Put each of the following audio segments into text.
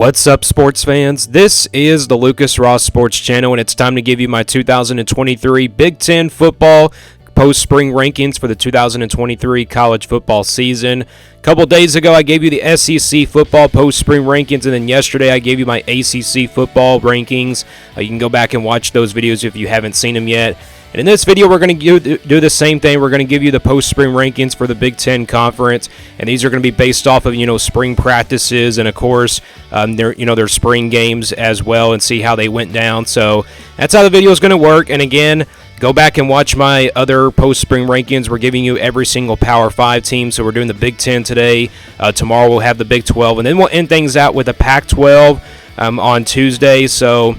What's up, sports fans? This is the Lucas Ross Sports Channel, and it's time to give you my 2023 Big Ten football post-spring rankings for the 2023 college football season. A couple days ago, I gave you the SEC football post-spring rankings, and then yesterday I gave you my ACC football rankings. You can go back and watch those videos if you haven't seen them yet. And in this video, we're going to do the same thing. We're going to give you the post-spring rankings for the Big Ten Conference, and these are going to be based off of, spring practices and, of course, their spring games as well, and see how they went down. So that's how the video is going to work. And again, go back and watch my other post-spring rankings. We're giving you every single Power 5 team. So we're doing the Big Ten today. Tomorrow we'll have the Big 12, and then we'll end things out with the Pac-12 on Tuesday. So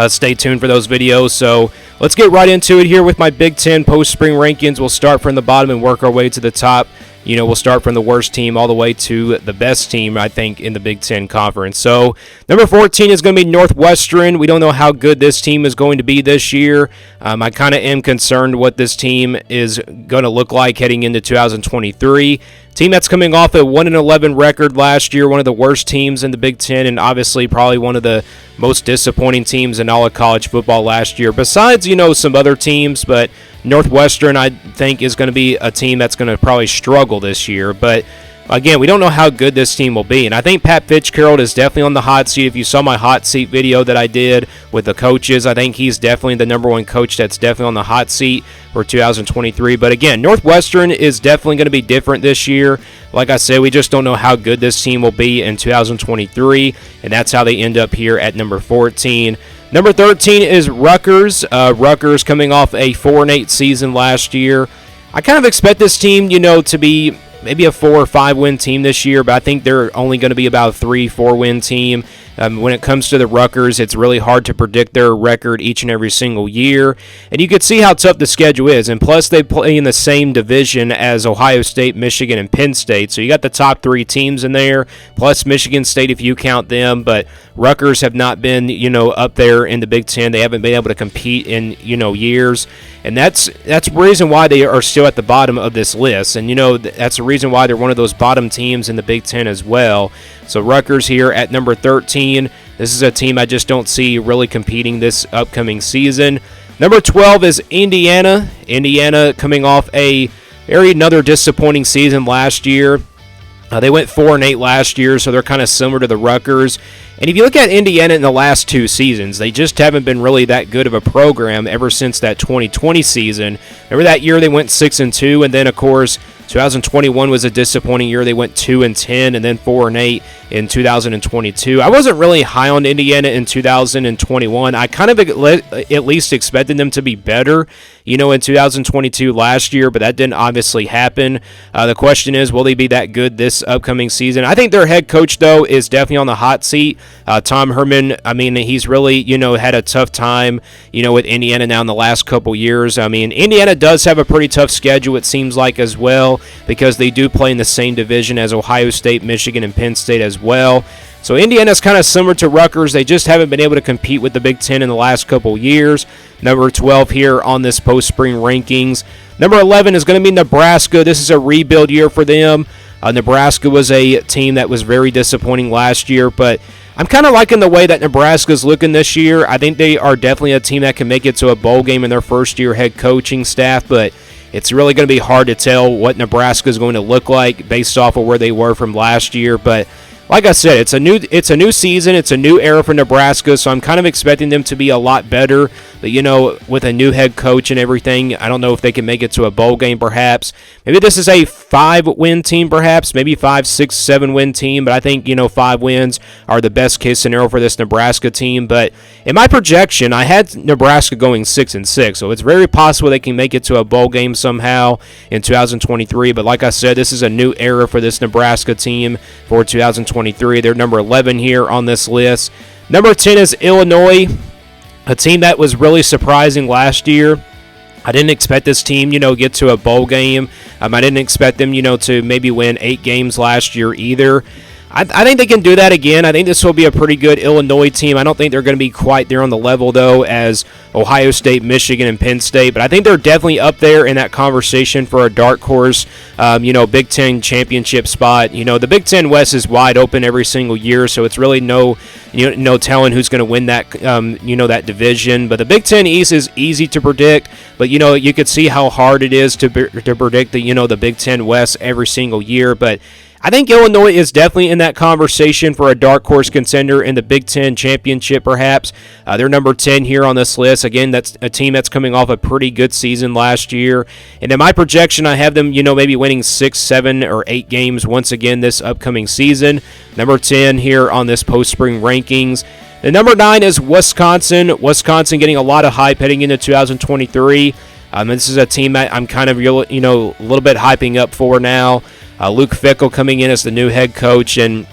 stay tuned for those videos. So let's get right into it here with my Big Ten post-spring rankings. We'll start from the bottom and work our way to the top. We'll start from the worst team all the way to the best team, I think, in the Big Ten Conference. So number 14 is going to be Northwestern. We don't know how good this team is going to be this year. I kind of am concerned what this team is going to look like heading into 2023. Team that's coming off a 1-11 record last year, one of the worst teams in the Big Ten, and obviously probably one of the most disappointing teams in all of college football last year. Besides, some other teams, but Northwestern, I think, is going to be a team that's going to probably struggle this year. But again, we don't know how good this team will be. And I think Pat Fitzgerald is definitely on the hot seat. If you saw my hot seat video that I did with the coaches, I think he's definitely the number one coach that's definitely on the hot seat for 2023. But again, Northwestern is definitely going to be different this year. Like I said, we just don't know how good this team will be in 2023. And that's how they end up here at number 14. Number 13 is Rutgers. Rutgers coming off a 4-8 season last year. I kind of expect this team, to be maybe a 4 or 5 win team this year, but I think they're only going to be about a 3-4 win team. When it comes to the Rutgers, it's really hard to predict their record each and every single year. And you can see how tough the schedule is. And plus, they play in the same division as Ohio State, Michigan, and Penn State. So you got the top 3 teams in there, plus Michigan State if you count them. But Rutgers have not been, up there in the Big Ten. They haven't been able to compete in, years. And that's the reason why they are still at the bottom of this list. And, that's the reason why they're one of those bottom teams in the Big Ten as well. So Rutgers here at number 13. This is a team I just don't see really competing this upcoming season. Number 12 is Indiana. Indiana coming off another disappointing season last year. They went 4-8 last year, so they're kind of similar to the Rutgers. And if you look at Indiana in the last 2 seasons, they just haven't been really that good of a program ever since that 2020 season. Remember that year they went 6-2, and then, of course, 2021 was a disappointing year. They went 2-10 and then 4-8 in 2022. I wasn't really high on Indiana in 2021. I kind of at least expected them to be better, in 2022 last year, but that didn't obviously happen. The question is, will they be that good this upcoming season? I think their head coach, though, is definitely on the hot seat. Tom Herman, he's really, had a tough time, with Indiana now in the last couple years. Indiana does have a pretty tough schedule, it seems like, as well, because they do play in the same division as Ohio State, Michigan, and Penn State as well. So Indiana's kind of similar to Rutgers. They just haven't been able to compete with the Big Ten in the last couple years. Number 12 here on this post-spring rankings. Number 11 is going to be Nebraska. This is a rebuild year for them. Nebraska was a team that was very disappointing last year, but I'm kind of liking the way that Nebraska's looking this year. I think they are definitely a team that can make it to a bowl game in their first-year head coaching staff, but it's really going to be hard to tell what Nebraska is going to look like based off of where they were from last year. But like I said, it's a new season, it's a new era for Nebraska, so I'm kind of expecting them to be a lot better. But, with a new head coach and everything, I don't know if they can make it to a bowl game perhaps. Maybe this is a 5-win team perhaps, maybe 5, 6, 7-win team, but I think, 5 wins are the best case scenario for this Nebraska team. But in my projection, I had Nebraska going 6-6, so it's very possible they can make it to a bowl game somehow in 2023. But like I said, this is a new era for this Nebraska team for 2023. They're number 11 here on this list. Number 10 is Illinois, a team that was really surprising last year. I didn't expect this team, get to a bowl game. I didn't expect them, to maybe win 8 games last year either. I think they can do that again. I think this will be a pretty good Illinois team. I don't think they're going to be quite there on the level, though, as Ohio State, Michigan, and Penn State. But I think they're definitely up there in that conversation for a dark horse, Big Ten championship spot. The Big Ten West is wide open every single year, so it's really no telling who's going to win that, that division. But the Big Ten East is easy to predict. But, you could see how hard it is to predict the Big Ten West every single year. But I think Illinois is definitely in that conversation for a dark horse contender in the Big Ten championship, perhaps. They're number 10 here on this list. Again, that's a team that's coming off a pretty good season last year. And in my projection, I have them, maybe winning 6, 7, or 8 games once again this upcoming season. Number 10 here on this post-spring rankings. The number 9 is Wisconsin. Wisconsin getting a lot of hype heading into 2023. This is a team that I'm kind of, a little bit hyping up for now. Luke Fickell coming in as the new head coach, and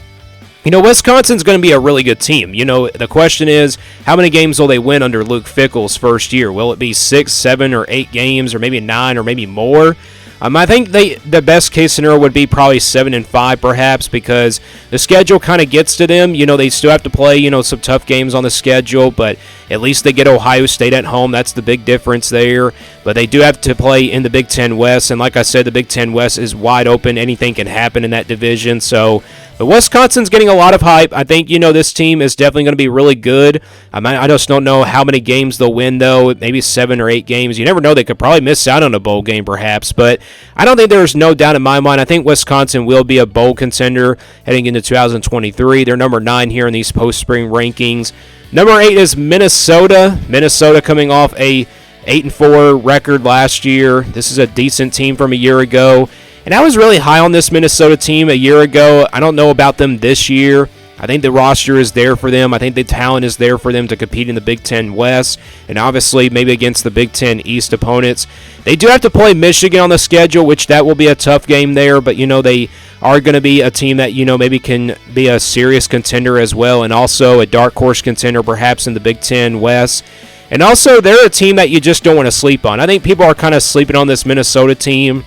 Wisconsin's going to be a really good team. The question is, how many games will they win under Luke Fickell's first year? Will it be 6, 7, or 8 games, or maybe 9, or maybe more? I think the best case scenario would be probably 7-5, perhaps, because the schedule kind of gets to them. They still have to play, some tough games on the schedule, but at least they get Ohio State at home. That's the big difference there. But they do have to play in the Big Ten West, and like I said, the Big Ten West is wide open. Anything can happen in that division. So, but Wisconsin's getting a lot of hype. I think, this team is definitely going to be really good. I just don't know how many games they'll win, though. Maybe 7 or 8 games. You never know. They could probably miss out on a bowl game, perhaps. But I don't think there's no doubt in my mind. I think Wisconsin will be a bowl contender heading into 2023. They're number 9 here in these post-spring rankings. Number 8 is Minnesota. Minnesota coming off a 8-4 record last year. This is a decent team from a year ago. And I was really high on this Minnesota team a year ago. I don't know about them this year. I think the roster is there for them. I think the talent is there for them to compete in the Big Ten West, and obviously maybe against the Big Ten East opponents. They do have to play Michigan on the schedule, which that will be a tough game there, but they are going to be a team that maybe can be a serious contender as well, and also a dark horse contender perhaps in the Big Ten West. And also they're a team that you just don't want to sleep on. I think people are kind of sleeping on this Minnesota team.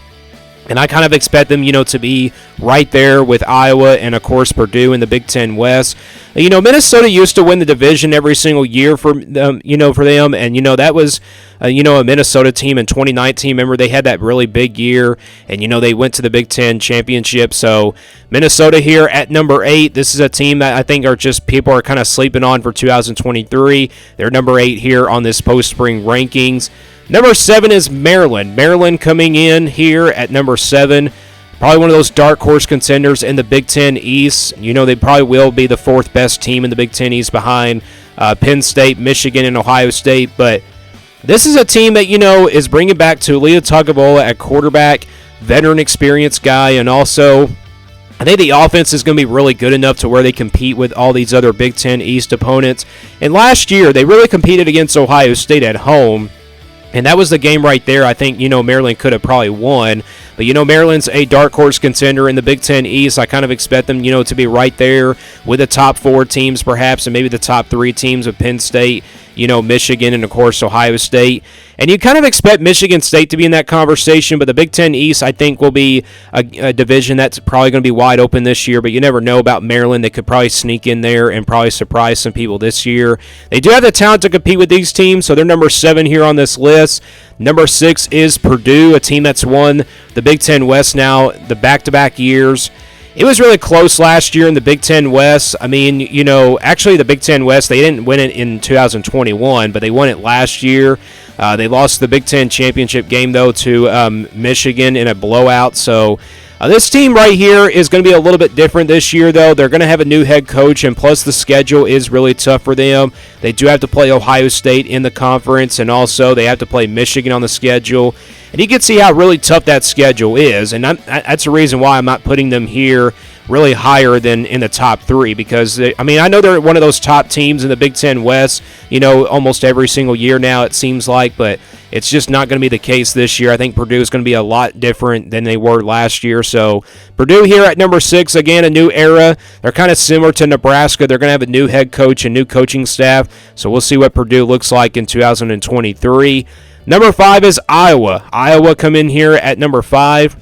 And I kind of expect them, to be right there with Iowa and, of course, Purdue in the Big Ten West. Minnesota used to win the division every single year for them, and, that was, a Minnesota team in 2019. Remember, they had that really big year, and, they went to the Big Ten championship. So, Minnesota here at number 8. This is a team that I think people are kind of sleeping on for 2023. They're number 8 here on this post-spring rankings. Number 7 is Maryland. Maryland coming in here at number 7. Probably one of those dark horse contenders in the Big Ten East. They probably will be the 4th best team in the Big Ten East behind Penn State, Michigan, and Ohio State. But this is a team that, is bringing back Taulia Tagovailoa at quarterback, veteran experienced guy, and also I think the offense is going to be really good enough to where they compete with all these other Big Ten East opponents. And last year, they really competed against Ohio State at home. And that was the game right there. I think, Maryland could have probably won. But, Maryland's a dark horse contender in the Big Ten East. I kind of expect them, to be right there with the top 4 teams perhaps, and maybe the top 3 teams of Penn State, Michigan, and, of course, Ohio State. And you kind of expect Michigan State to be in that conversation, but the Big Ten East, I think, will be a division that's probably going to be wide open this year, but you never know about Maryland. They could probably sneak in there and probably surprise some people this year. They do have the talent to compete with these teams, so they're number 7 here on this list. Number 6 is Purdue, a team that's won the Big Ten West now the back-to-back years. It was really close last year in the Big Ten West. I mean, actually the Big Ten West, they didn't win it in 2021, but they won it last year. They lost the Big Ten championship game, though, to Michigan in a blowout. So this team right here is going to be a little bit different this year, though. They're going to have a new head coach, and plus the schedule is really tough for them. They do have to play Ohio State in the conference, and also they have to play Michigan on the schedule. And you can see how really tough that schedule is, and that's the reason why I'm not putting them here really higher than in the top 3, because, I know they're one of those top teams in the Big Ten West, almost every single year now it seems like, but it's just not going to be the case this year. I think Purdue is going to be a lot different than they were last year. So Purdue here at number 6, again, a new era. They're kind of similar to Nebraska. They're going to have a new head coach and new coaching staff, so we'll see what Purdue looks like in 2023. Number 5 is Iowa. Iowa come in here at number 5.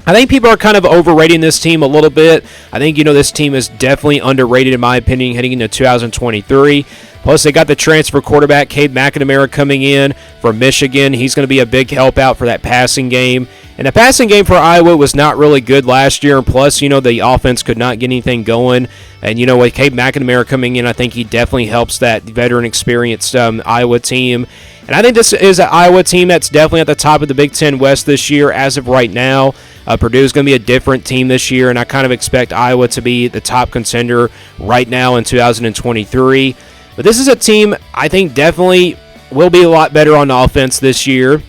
I think people are kind of overrating this team a little bit. I think, this team is definitely underrated in my opinion heading into 2023. Plus, they got the transfer quarterback, Cade McNamara, coming in from Michigan. He's going to be a big help out for that passing game. And the passing game for Iowa was not really good last year. And plus, the offense could not get anything going. And, with Cade McNamara coming in, I think he definitely helps that veteran experienced Iowa team. And I think this is an Iowa team that's definitely at the top of the Big Ten West this year as of right now. Purdue is going to be a different team this year, and I kind of expect Iowa to be the top contender right now in 2023. But this is a team I think definitely will be a lot better on offense this year.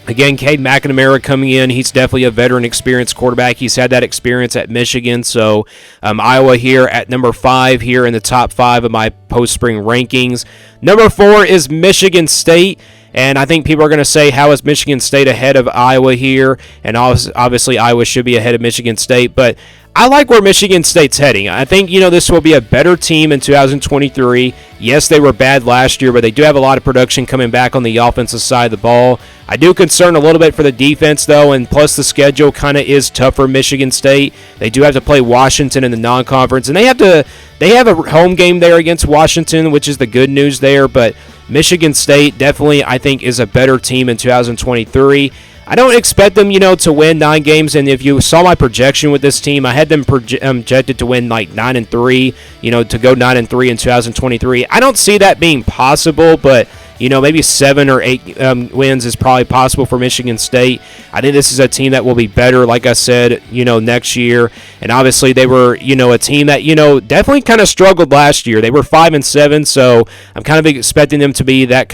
Again, Cade McNamara coming in. He's definitely a veteran experienced quarterback. He's had that experience at Michigan. So Iowa here at number 5 here in the top 5 of my post-spring rankings. Number 4 is Michigan State. And I think people are going to say, how is Michigan State ahead of Iowa here? And obviously Iowa should be ahead of Michigan State. But I like where Michigan State's heading. I think, this will be a better team in 2023. Yes, they were bad last year, but they do have a lot of production coming back on the offensive side of the ball. I do concern a little bit for the defense, though, and plus the schedule kind of is tough for Michigan State. They do have to play Washington in the non-conference, and they have a home game there against Washington, which is the good news there, but Michigan State definitely, I think, is a better team in 2023. I don't expect them, to win 9 games, and if you saw my projection with this team, I had them projected to win like 9-3, to go 9-3 in 2023. I don't see that being possible, but maybe 7 or 8 wins is probably possible for Michigan State. I think this is a team that will be better, like I said, next year. And obviously they were, a team that, definitely kind of struggled last year. They were 5-7, so I'm kind of expecting them to be that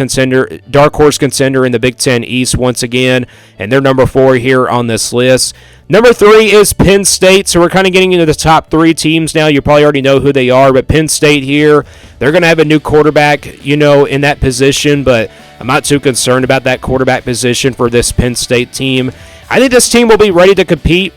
dark horse contender in the Big Ten East once again. And they're number 4 here on this list. Number 3 is Penn State, so we're kind of getting into the top 3 teams now. You probably already know who they are, but Penn State here, they're going to have a new quarterback, in that position, but I'm not too concerned about that quarterback position for this Penn State team. I think this team will be ready to compete.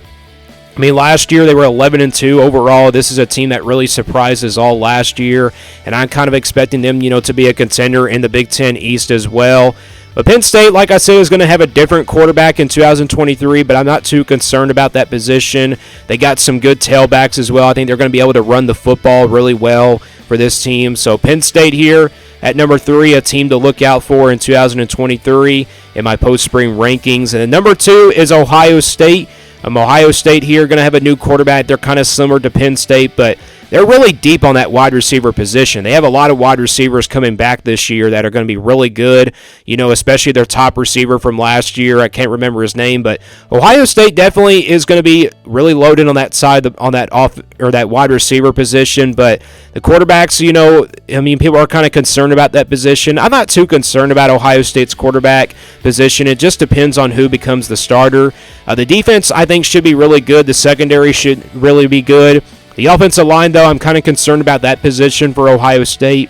I mean, last year they were 11-2 overall. This is a team that really surprised us all last year, and I'm kind of expecting them, to be a contender in the Big Ten East as well. But Penn State, like I said, is going to have a different quarterback in 2023, but I'm not too concerned about that position. They got some good tailbacks as well. I think they're going to be able to run the football really well for this team. So Penn State here at number 3, a team to look out for in 2023 in my post-spring rankings. And then number 2 is Ohio State. Ohio State here going to have a new quarterback. They're kind of similar to Penn State, but they're really deep on that wide receiver position. They have a lot of wide receivers coming back this year that are going to be really good, especially their top receiver from last year. I can't remember his name, but Ohio State definitely is going to be really loaded on that side, on that that wide receiver position. But the quarterbacks, people are kind of concerned about that position. I'm not too concerned about Ohio State's quarterback position. It just depends on who becomes the starter. The defense, I think, should be really good. The secondary should really be good. The offensive line, though, I'm kind of concerned about that position for Ohio State.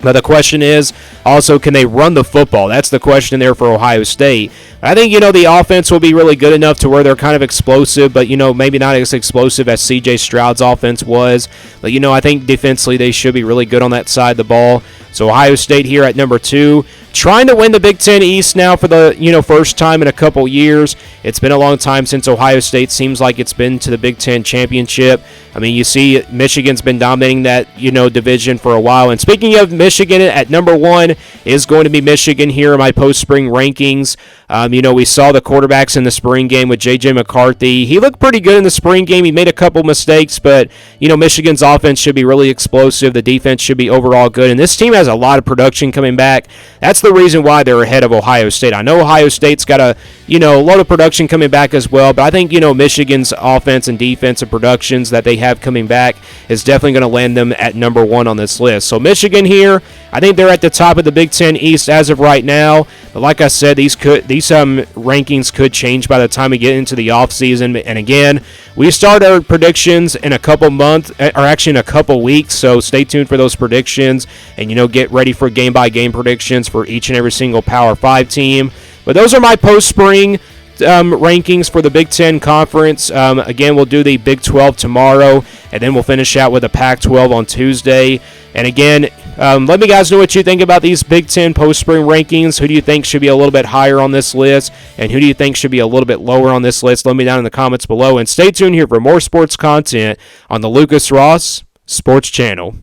But the question is, also, can they run the football? That's the question there for Ohio State. I think, the offense will be really good enough to where they're kind of explosive, but, maybe not as explosive as C.J. Stroud's offense was. But, I think defensively they should be really good on that side of the ball. So Ohio State here at number 2. Trying to win the Big Ten East now for the first time in a couple years. It's been a long time since Ohio State seems like it's been to the Big Ten championship. I mean, you see Michigan's been dominating that division for a while. And speaking of Michigan, at number 1 is going to be Michigan here in my post-spring rankings. We saw the quarterbacks in the spring game with J.J. McCarthy. He looked pretty good in the spring game. He made a couple mistakes, but Michigan's offense should be really explosive. The defense should be overall good, and this team has a lot of production coming back. That's the reason why they're ahead of Ohio State. I know Ohio State's got a lot of production coming back as well, but I think Michigan's offense and defensive productions that they have coming back is definitely going to land them at number 1 on this list. So Michigan here, I think they're at the top of the Big Ten East as of right now. But like I said, these rankings could change by the time we get into the offseason. And again, we start our predictions in a couple months, or actually in a couple weeks. So stay tuned for those predictions, and get ready for game-by-game predictions for each and every single Power 5 team. But those are my post-spring rankings for the Big Ten Conference. Again, we'll do the Big 12 tomorrow, and then we'll finish out with the Pac 12 on Tuesday. And again, Let me guys know what you think about these Big Ten post-spring rankings. Who do you think should be a little bit higher on this list, and who do you think should be a little bit lower on this list? Let me down in the comments below, and stay tuned here for more sports content on the Lucas Ross Sports Channel.